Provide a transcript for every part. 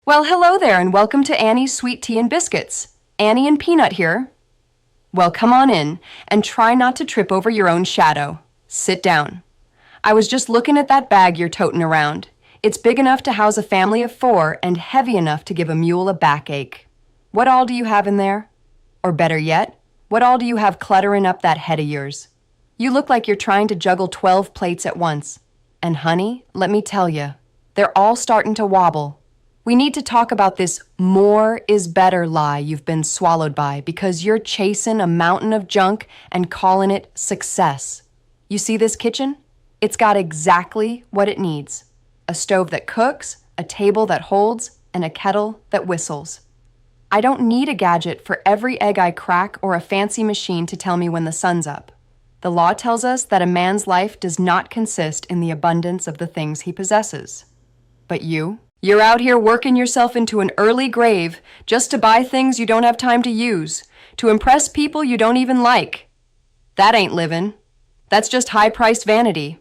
Well, hello there, and welcome to Annie's Sweet Tea and Biscuits. Annie and Peanut here. Well, come on in, and try not to trip over your own shadow. Sit down. I was just looking at that bag you're toting around. It's big enough to house a family of 4 and heavy enough to give a mule a backache. What all do you have in there? Or better yet, what all do you have cluttering up that head of yours? You look like you're trying to juggle 12 plates at once. And honey, let me tell you, they're all starting to wobble. We need to talk about this more is better lie you've been swallowed by because you're chasing a mountain of junk and calling it success. You see this kitchen? It's got exactly what it needs. A stove that cooks, a table that holds, and a kettle that whistles. I don't need a gadget for every egg I crack or a fancy machine to tell me when the sun's up. The law tells us that a man's life does not consist in the abundance of the things he possesses. But you're out here working yourself into an early grave just to buy things you don't have time to use, to impress people you don't even like. That ain't living. That's just high-priced vanity.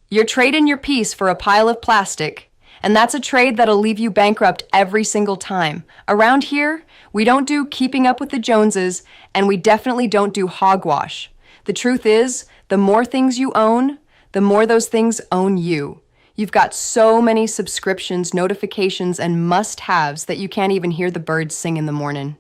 You're trading your peace for a pile of plastic, and that's a trade that'll leave you bankrupt every single time. Around here, we don't do keeping up with the Joneses, and we definitely don't do hogwash. The truth is, the more things you own, the more those things own you. You've got so many subscriptions, notifications, and must-haves that you can't even hear the birds sing in the morning.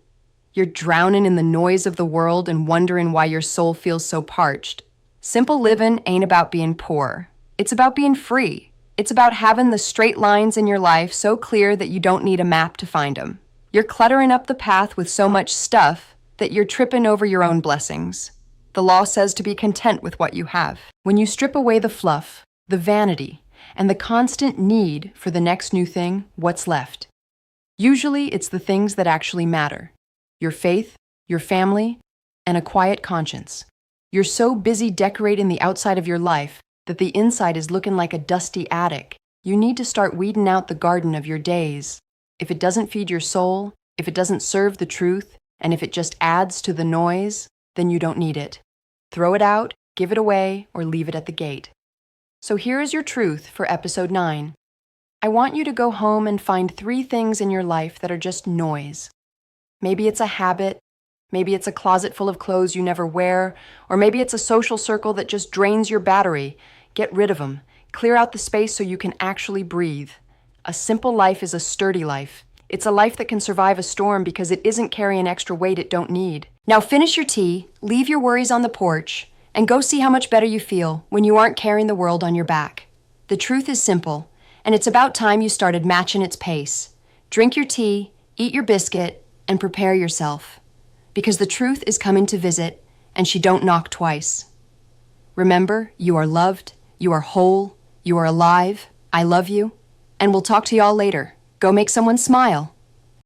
You're drowning in the noise of the world and wondering why your soul feels so parched. Simple living ain't about being poor. It's about being free. It's about having the straight lines in your life so clear that you don't need a map to find them. You're cluttering up the path with so much stuff that you're tripping over your own blessings. The law says to be content with what you have. When you strip away the fluff, the vanity, and the constant need for the next new thing, what's left? Usually, it's the things that actually matter. Your faith, your family, and a quiet conscience. You're so busy decorating the outside of your life that the inside is looking like a dusty attic. You need to start weeding out the garden of your days. If it doesn't feed your soul, if it doesn't serve the truth, and if it just adds to the noise, then you don't need it. Throw it out, give it away, or leave it at the gate. So here is your truth for episode 9. I want you to go home and find 3 things in your life that are just noise. Maybe it's a habit, maybe it's a closet full of clothes you never wear, or maybe it's a social circle that just drains your battery. Get rid of them. Clear out the space so you can actually breathe. A simple life is a sturdy life. It's a life that can survive a storm because it isn't carrying extra weight it don't need. Now finish your tea, leave your worries on the porch, and go see how much better you feel when you aren't carrying the world on your back. The truth is simple, and it's about time you started matching its pace. Drink your tea, eat your biscuit, and prepare yourself. Because the truth is coming to visit, and she don't knock twice. Remember, you are loved, you are whole, you are alive, I love you, and we'll talk to y'all later. Go make someone smile.